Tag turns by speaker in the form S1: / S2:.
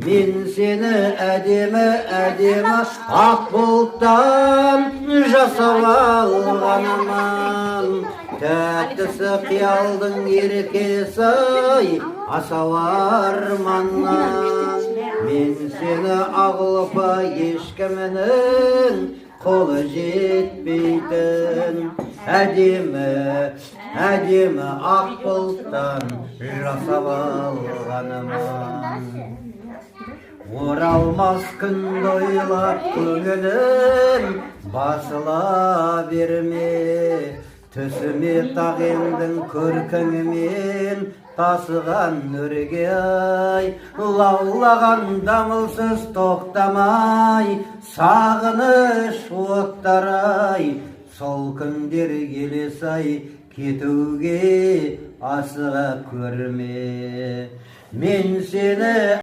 S1: Мен сені әдемі ақ бұлттан жасап алғанмын. Тәттісі қиялдың еркесі асау арманнан. Мен сені ағылпа ешкімнің қолы жетпейтін. Әдемі ақ бұлттан жасап алғанмын. Оралмас күнді ойлап көңілім басыла берме. Түсіме тағемдің көркіңімен тасыған өрге лаулаған дамылсыз тоқтамай, сағыныш оттарай, сол күндер келесай, кетуге асыға көрме. Мен сені